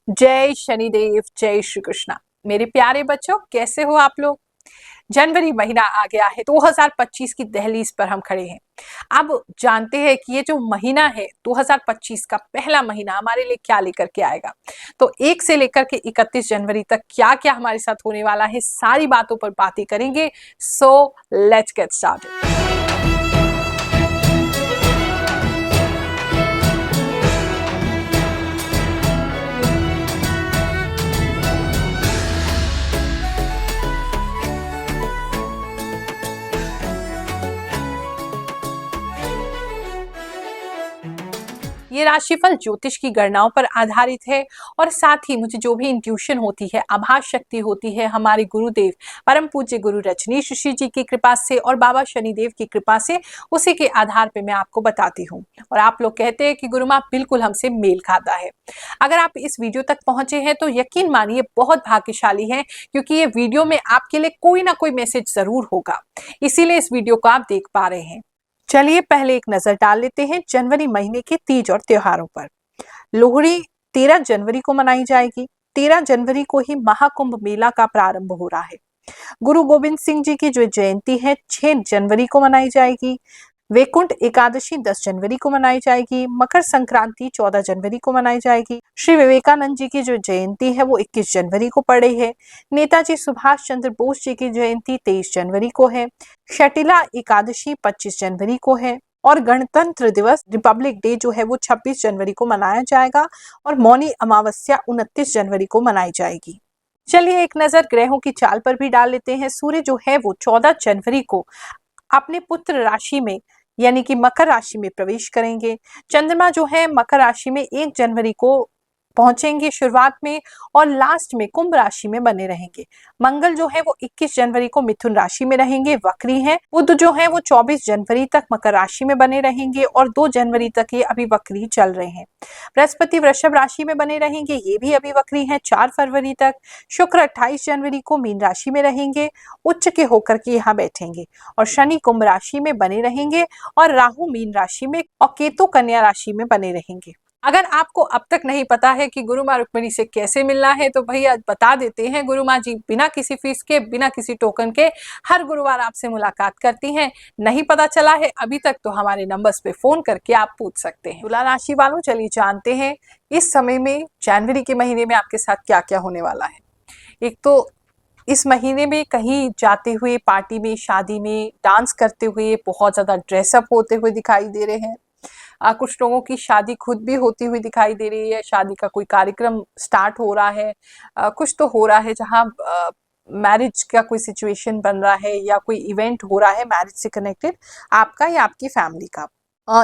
जय शनिदेव, जय श्री कृष्णा। मेरे प्यारे बच्चों, कैसे हो आप लोग। जनवरी महीना आ गया है, 2025 की दहलीज पर हम खड़े हैं। अब जानते हैं कि ये जो महीना है 2025 का पहला महीना हमारे लिए क्या लेकर के आएगा। तो 1 से लेकर के 31 जनवरी तक क्या क्या हमारे साथ होने वाला है, सारी बातों पर बातें करेंगे। So let's get started. ये राशिफल ज्योतिष की गणनाओं पर आधारित है और साथ ही मुझे जो भी इंट्यूशन होती है, आभास शक्ति होती है, हमारे गुरुदेव परम पूज्य गुरु रजनीश ऋषि जी की कृपा से और बाबा शनिदेव की कृपा से उसी के आधार पे मैं आपको बताती हूँ। और आप लोग कहते हैं कि गुरु माँ बिल्कुल हमसे मेल खाता है। अगर आप इस वीडियो तक पहुंचे हैं तो यकीन मानिए बहुत भाग्यशाली है, क्योंकि ये वीडियो में आपके लिए कोई ना कोई मैसेज जरूर होगा, इसीलिए इस वीडियो को आप देख पा रहे हैं। चलिए पहले एक नजर डाल लेते हैं जनवरी महीने के तीज और त्योहारों पर। लोहड़ी 13 जनवरी को मनाई जाएगी। 13 जनवरी को ही महाकुंभ मेला का प्रारंभ हो रहा है। गुरु गोविंद सिंह जी की जो जयंती है 6 जनवरी को मनाई जाएगी। वैकुंठ एकादशी 10 जनवरी को मनाई जाएगी। मकर संक्रांति 14 जनवरी को मनाई जाएगी। श्री विवेकानंद जी की जो जयंती है वो 21 जनवरी को पड़ी है। नेताजी सुभाष चंद्र बोस जी की जयंती 23 जनवरी को है। शटिला एकादशी 25 जनवरी को है। और गणतंत्र दिवस रिपब्लिक डे जो है वो 26 जनवरी को मनाया जाएगा। और मौनी अमावस्या 29 जनवरी को मनाई जाएगी। चलिए एक नजर ग्रहों की चाल पर भी डाल लेते हैं। सूर्य जो है वो 14 जनवरी को अपने पुत्र राशि में यानी कि मकर राशि में प्रवेश करेंगे। चंद्रमा जो है मकर राशि में 1 जनवरी को पहुंचेंगे शुरुआत में और लास्ट में कुंभ राशि में बने रहेंगे। मंगल जो है वो 21 जनवरी को मिथुन राशि में रहेंगे, वक्री हैं। बुध जो है वो 24 जनवरी तक मकर राशि में बने रहेंगे और 2 जनवरी तक ये अभी वक्री चल रहे हैं। बृहस्पति वृषभ राशि में बने रहेंगे, ये भी अभी वक्री हैं 4 फरवरी तक। शुक्र 28 जनवरी को मीन राशि में रहेंगे, उच्च के होकर के यहाँ बैठेंगे। और शनि कुंभ राशि में बने रहेंगे और राहु मीन राशि में और केतु कन्या राशि में बने रहेंगे। अगर आपको अब तक नहीं पता है कि गुरु माँ रुक्मिणी से कैसे मिलना है तो भैया बता देते हैं। गुरु माँ जी बिना किसी फीस के, बिना किसी टोकन के हर गुरुवार आपसे मुलाकात करती हैं। नहीं पता चला है अभी तक तो हमारे नंबर्स पे फोन करके आप पूछ सकते हैं। तुला राशि वालों, चलिए जानते हैं इस समय में जनवरी के महीने में आपके साथ क्या क्या होने वाला है। एक तो इस महीने में कहीं जाते हुए, पार्टी में, शादी में डांस करते हुए, बहुत ज्यादा ड्रेसअप होते हुए दिखाई दे रहे हैं। कुछ लोगों की शादी खुद भी होती हुई दिखाई दे रही है, शादी का कोई कार्यक्रम स्टार्ट हो रहा है। कुछ तो हो रहा है जहाँ मैरिज का कोई सिचुएशन बन रहा है या कोई इवेंट हो रहा है मैरिज से कनेक्टेड, आपका या आपकी फैमिली का।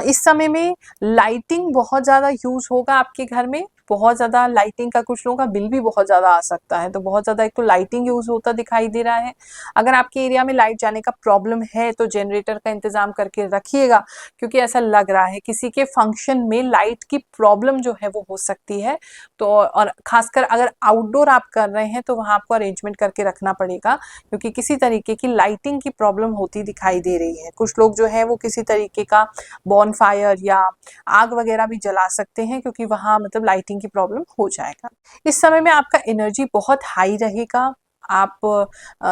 इस समय में लाइटिंग बहुत ज्यादा यूज होगा आपके घर में। बहुत ज्यादा लाइटिंग का, कुछ लोगों का बिल भी बहुत ज्यादा आ सकता है, तो बहुत ज्यादा एक तो लाइटिंग यूज होता दिखाई दे रहा है। अगर आपके एरिया में लाइट जाने का प्रॉब्लम है तो जनरेटर का इंतजाम करके रखिएगा, क्योंकि ऐसा लग रहा है किसी के फंक्शन में लाइट की प्रॉब्लम जो है वो हो सकती है। तो और खासकर अगर आउटडोर आप कर रहे हैं तो वहां आपको अरेंजमेंट करके रखना पड़ेगा, क्योंकि किसी तरीके की लाइटिंग की प्रॉब्लम होती दिखाई दे रही है। कुछ लोग जो है वो किसी तरीके का बॉनफायर या आग वगैरह भी जला सकते हैं, क्योंकि वहां मतलब लाइटिंग की प्रॉब्लम हो जाएगा। इस समय में आपका एनर्जी बहुत हाई रहेगा। आप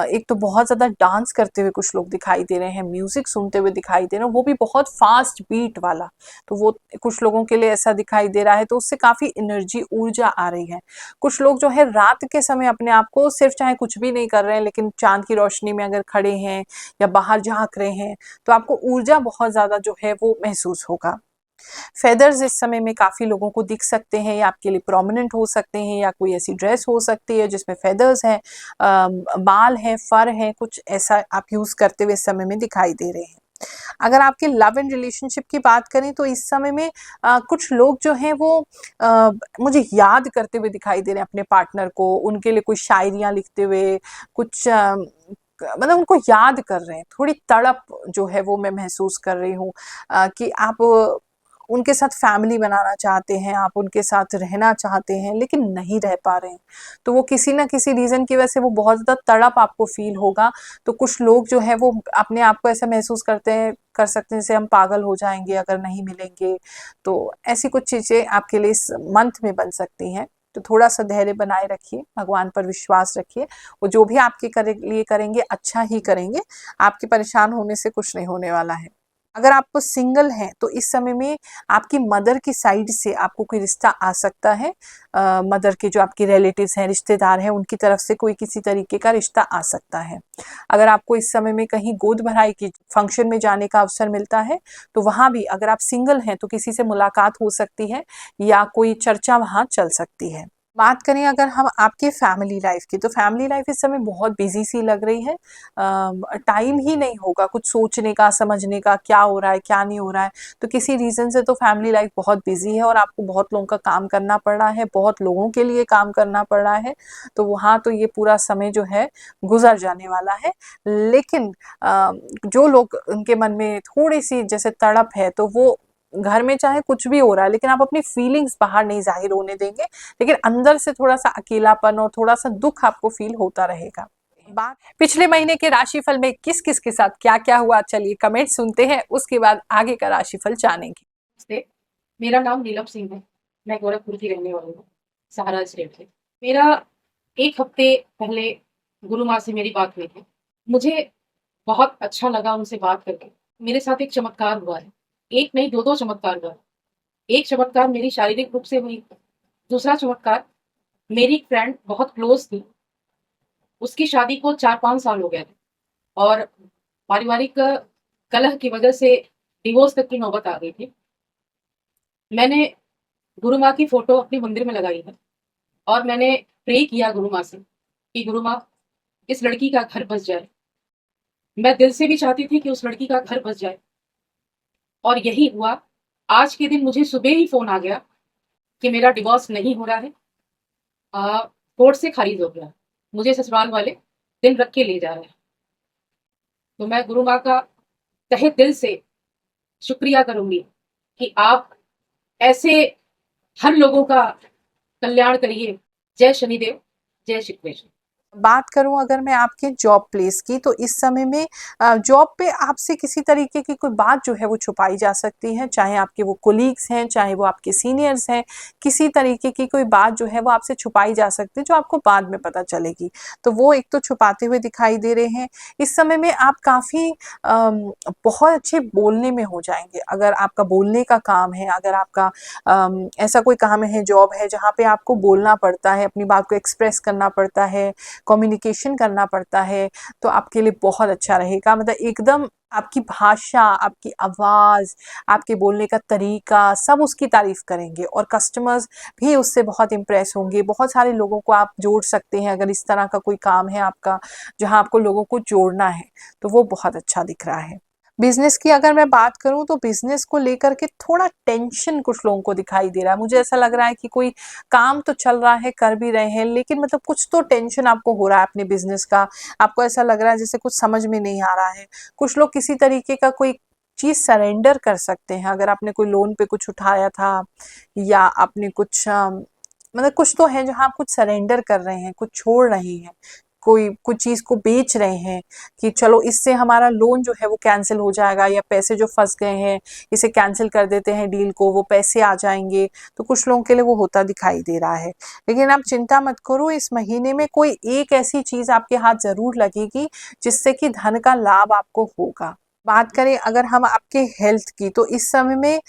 एक तो बहुत ज्यादा डांस करते हुए कुछ लोग दिखाई दे रहे हैं, म्यूजिक सुनते हुए दिखाई दे रहे हैं, वो भी बहुत फास्ट बीट वाला। तो वो कुछ लोगों के लिए ऐसा दिखाई दे रहा है, तो उससे काफी एनर्जी, ऊर्जा आ रही है। कुछ लोग जो है रात के समय अपने आप को सिर्फ, चाहे कुछ भी नहीं कर रहे हैं लेकिन चांद की रोशनी में अगर खड़े हैं या बाहर झांक रहे हैं तो आपको ऊर्जा बहुत ज्यादा जो है वो महसूस होगा। फेदर्स इस समय में काफी लोगों को दिख सकते हैं, या आपके लिए प्रोमिनेंट हो सकते हैं, या कोई ऐसी ड्रेस हो सकती है जिसमें फेदर्स हैं, बाल हैं, फर हैं, कुछ ऐसा आप यूज करते हुए इस समय में दिखाई दे रहे हैं। अगर आपके लव एंड रिलेशनशिप की बात करें तो इस समय में कुछ लोग जो हैं वो मुझे याद करते हुए दिखाई दे रहे हैं अपने पार्टनर को, उनके लिए कोई शायरियां लिखते हुए, कुछ मतलब उनको याद कर रहे हैं। थोड़ी तड़प जो है वो मैं महसूस कर रही हूँ कि आप उनके साथ फैमिली बनाना चाहते हैं, आप उनके साथ रहना चाहते हैं लेकिन नहीं रह पा रहे हैं। तो वो किसी ना किसी रीजन की वजह से वो बहुत ज्यादा तड़प आपको फील होगा। तो कुछ लोग जो है वो अपने आप को ऐसा महसूस करते हैं, कर सकते हैं जैसे हम पागल हो जाएंगे अगर नहीं मिलेंगे। तो ऐसी कुछ चीजें आपके लिए इस मंथ में बन सकती हैं। तो थोड़ा सा धैर्य बनाए रखिए, भगवान पर विश्वास रखिए, वो जो भी आपके लिए करेंगे अच्छा ही करेंगे, आपके परेशान होने से कुछ नहीं होने वाला है। अगर आप सिंगल हैं तो इस समय में आपकी मदर की साइड से आपको कोई रिश्ता आ सकता है। मदर के जो आपके रिलेटिव्स हैं, रिश्तेदार हैं, उनकी तरफ से कोई किसी तरीके का रिश्ता आ सकता है। अगर आपको इस समय में कहीं गोद भराई की फंक्शन में जाने का अवसर मिलता है तो वहाँ भी अगर आप सिंगल हैं तो किसी से मुलाकात हो सकती है या कोई चर्चा वहाँ चल सकती है। बात करें अगर हम आपके फैमिली लाइफ की, तो फैमिली लाइफ इस समय बहुत बिजी सी लग रही है। टाइम ही नहीं होगा कुछ सोचने का, समझने का, क्या हो रहा है क्या नहीं हो रहा है। तो किसी रीज़न से तो फैमिली लाइफ बहुत बिजी है और आपको बहुत लोगों का काम करना पड़ रहा है, बहुत लोगों के लिए काम करना पड़ रहा है। तो वहाँ तो ये पूरा समय जो है गुजर जाने वाला है। लेकिन जो लोग उनके मन में थोड़ी सी जैसे तड़प है, तो वो घर में चाहे कुछ भी हो रहा है लेकिन आप अपनी फीलिंग्स बाहर नहीं जाहिर होने देंगे, लेकिन अंदर से थोड़ा-सा अकेलापन और थोड़ा-सा दुःख आपको फ़ील होता रहेगा। बात पिछले महीने के राशिफल में किस-किस के साथ क्या-क्या हुआ, चलिए कमेंट सुनते हैं, उसके बाद आगे का राशिफल जानेंगे। नमस्ते, मेरा नाम नीलम सिंह है। मैं गोरखपुर की रहने वाली हूँ, सहारा स्टेट से। मेरा 1 हफ्ते पहले गुरु माँ से मेरी बात हुई थी। मुझे बहुत अच्छा लगा उनसे बात करके। मेरे साथ एक चमत्कार हुआ है। 1 नहीं 2-2 चमत्कार हुआ है। एक चमत्कार मेरी शारीरिक रूप से हुई, दूसरा चमत्कार मेरी एक फ्रेंड बहुत क्लोज़ थी, उसकी शादी को 4-5 साल हो गए थे और पारिवारिक कलह की वजह से डिवोर्स तक की नौबत आ गई थी। मैंने गुरु माँ की फ़ोटो अपने मंदिर में लगाई है और मैंने प्रे किया गुरु माँ से कि गुरु माँ, इस लड़की का घर बस जाए। मैं दिल से भी चाहती थी कि उस लड़की का घर बस जाए और यही हुआ। आज के दिन मुझे सुबह ही फ़ोन आ गया कि मेरा डिवोर्स नहीं हो रहा है, कोर्ट से खारिज हो गया। मुझे ससुराल वाले दिन रख के ले जा रहे हैं। तो मैं गुरु माँ का तहे दिल से शुक्रिया करूँगी कि आप ऐसे हर लोगों का कल्याण करिए। जय शनिदेव, जय श्री कृष्ण। बात करूं अगर मैं आपके जॉब प्लेस की, तो इस समय में जॉब पे आपसे किसी तरीके की कोई बात जो है वो छुपाई जा सकती है, चाहे आपके वो कोलीग्स हैं, चाहे वो आपके सीनियर्स हैं, किसी तरीके की कोई बात जो है वो आपसे छुपाई जा सकती है जो आपको बाद में पता चलेगी। तो वो एक तो छुपाते हुए दिखाई दे रहे हैं। इस समय में आप काफ़ी बहुत अच्छे बोलने में हो जाएंगे। अगर आपका बोलने का काम है, अगर आपका ऐसा कोई काम है, जॉब है जहाँ पे आपको बोलना पड़ता है, अपनी बात को एक्सप्रेस करना पड़ता है, कम्युनिकेशन करना पड़ता है, तो आपके लिए बहुत अच्छा रहेगा। मतलब एकदम आपकी भाषा, आपकी आवाज़, आपके बोलने का तरीका सब उसकी तारीफ़ करेंगे और कस्टमर्स भी उससे बहुत इम्प्रेस होंगे। बहुत सारे लोगों को आप जोड़ सकते हैं अगर इस तरह का कोई काम है आपका, जहाँ आपको लोगों को जोड़ना है, तो वो बहुत अच्छा दिख रहा है। बिज़नेस की अगर मैं बात करूँ तो बिज़नेस को लेकर के थोड़ा टेंशन कुछ लोगों को दिखाई दे रहा है। मुझे ऐसा लग रहा है कि कोई काम तो चल रहा है, कर भी रहे हैं, लेकिन मतलब कुछ तो टेंशन आपको हो रहा है अपने बिज़नेस का। आपको ऐसा लग रहा है जैसे कुछ समझ में नहीं आ रहा है। कुछ लोग किसी तरीके का कोई चीज़ सरेंडर कर सकते हैं। अगर आपने कोई लोन पे कुछ उठाया था या आपने कुछ मतलब कुछ तो है जहाँ आप कुछ सरेंडर कर रहे हैं, कुछ छोड़ रहे हैं। कोई कुछ चीज़ को बेच रहे हैं कि चलो इससे हमारा लोन जो है वो कैंसिल हो जाएगा, या पैसे जो फँस गए हैं इसे कैंसिल कर देते हैं डील को, वो पैसे आ जाएँगे। तो कुछ लोगों के लिए वो होता दिखाई दे रहा है। लेकिन आप चिंता मत करो, इस महीने में कोई एक ऐसी चीज़ आपके हाथ ज़रूर लगेगी जिससे कि धन का लाभ आपको होगा। बात करें अगर हम आपके हेल्थ की, तो इस समय में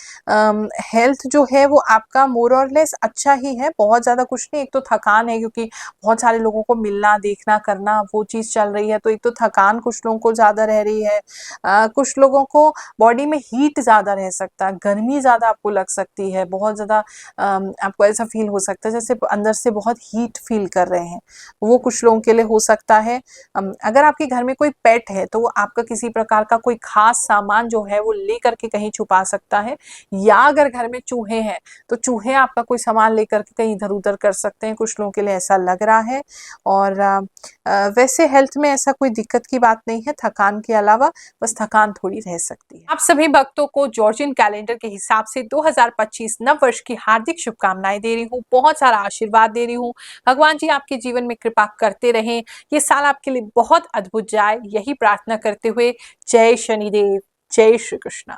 हेल्थ जो है वो आपका मोर और लेस अच्छा ही है, बहुत ज़्यादा कुछ नहीं। एक तो थकान है क्योंकि बहुत सारे लोगों को मिलना, देखना, करना वो चीज़ चल रही है, तो एक तो थकान कुछ लोगों को ज़्यादा रह रही है। कुछ लोगों को बॉडी में हीट ज़्यादा रह सकता है, गर्मी ज़्यादा आपको लग सकती है, बहुत ज़्यादा आपको ऐसा फ़ील हो सकता है जैसे अंदर से बहुत हीट फ़ील कर रहे हैं, वो कुछ लोगों के लिए हो सकता है। अगर आपके घर में कोई पेट है तो वो आपका किसी प्रकार का कोई ख़ास सामान जो है वो लेकर के कहीं छुपा सकता है, या अगर घर में चूहे हैं तो चूहे आपका कोई सामान लेकर के कहीं इधर-उधर कर सकते हैं, कुछ लोगों के लिए ऐसा लग रहा है। और वैसे हेल्थ में ऐसा कोई दिक्कत की बात नहीं है, थकान के अलावा बस थकान थोड़ी रह सकती है। आप सभी भक्तों को जॉर्जियन कैलेंडर के हिसाब से 2025 नव वर्ष की हार्दिक शुभकामनाएं दे रही हूँ, बहुत सारा आशीर्वाद दे रही हूँ। भगवान जी आपके जीवन में कृपा करते रहें, ये साल आपके लिए बहुत अद्भुत जाए, यही प्रार्थना करते हुए जय शनिदेव, जय श्री कृष्ण।